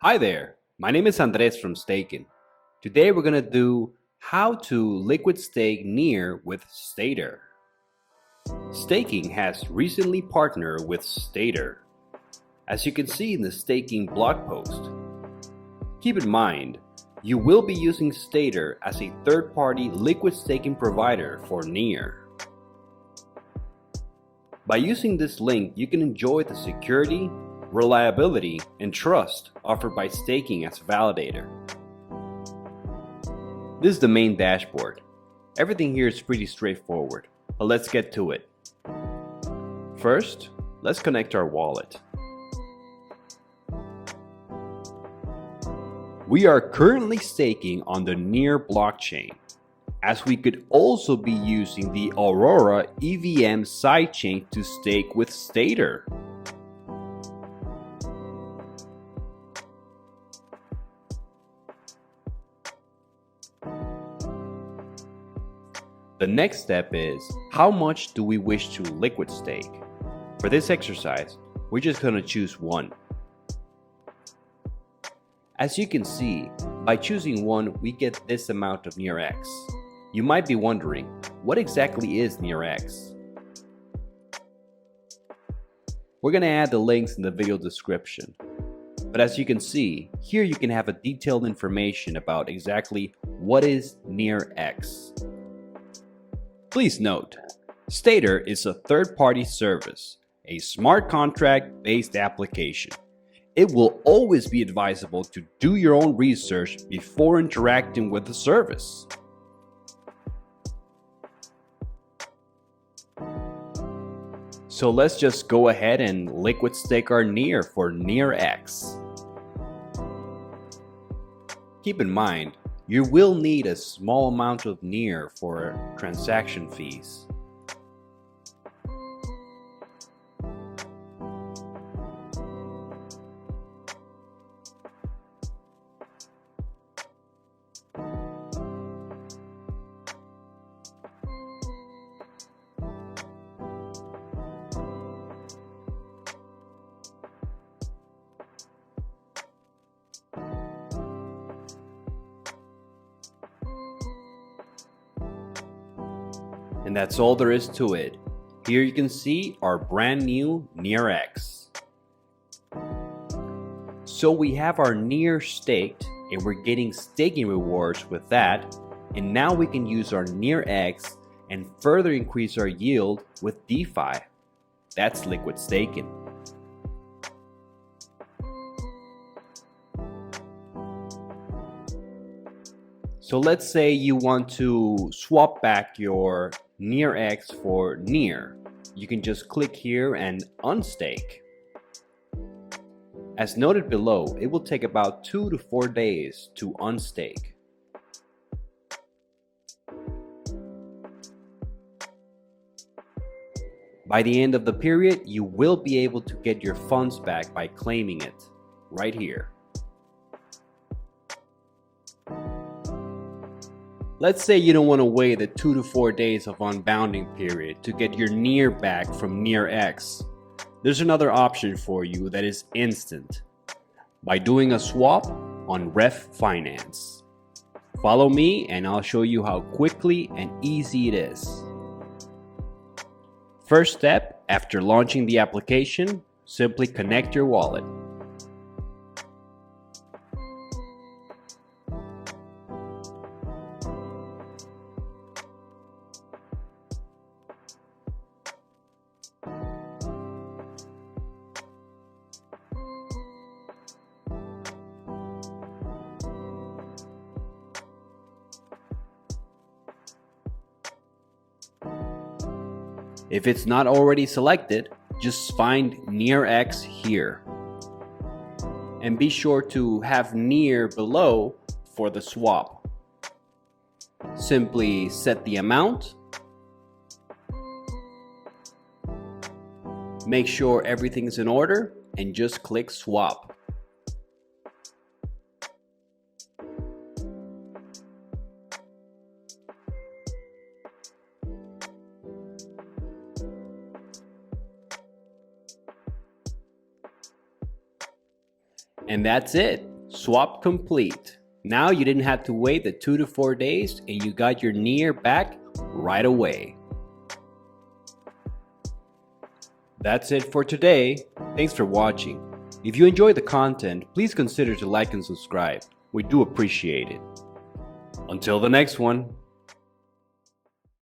Hi there, my name is Andres from Stakin. Today we're going to do how to liquid stake NEAR with Stader. Staking has recently partnered with Stader, as you can see in the Stakin blog post. Keep in mind, you will be using Stader as a third-party liquid staking provider for NEAR. By using this link, you can enjoy the security, reliability, and trust offered by staking as a validator. This is the main dashboard. Everything here is pretty straightforward, but let's get to it. First, let's connect our wallet. We are currently staking on the NEAR blockchain, as we could also be using the Aurora EVM sidechain to stake with Stader. The next step is, how much do we wish to liquid stake? For this exercise, we're just going to choose one. As you can see, by choosing one, we get this amount of NearX. You might be wondering, what exactly is NearX? We're going to add the links in the video description. But as you can see, here you can have a detailed information about exactly what is NearX. Please note, Stader is a third-party service, a smart contract-based application. It will always be advisable to do your own research before interacting with the service. So let's just go ahead and liquid stake our NEAR for NearX. Keep in mind, you will need a small amount of NEAR for transaction fees. And that's all there is to it. Here you can see our brand new NearX. So we have our NEAR staked and we're getting staking rewards with that, and now we can use our NearX and further increase our yield with DeFi. That's liquid staking. So let's say you want to swap back your NearX for NEAR. You can just click here and unstake. As noted below, it will take about 2 to 4 days to unstake. By the end of the period, you will be able to get your funds back by claiming it right here. Let's say you don't want to wait the 2 to 4 days of unbounding period to get your NEAR back from NearX. There's another option for you that is instant, by doing a swap on Ref Finance. Follow me and I'll show you how quickly and easy it is. First step, after launching the application, simply connect your wallet. If it's not already selected, just find NearX here. And be sure to have NEAR below for the swap. Simply set the amount. Make sure everything's in order and just click swap. And that's it. Swap complete. Now you didn't have to wait the 2 to 4 days and you got your Near back right away. That's it for today. Thanks for watching. If you enjoyed the content, please consider to like and subscribe. We do appreciate it. Until the next one.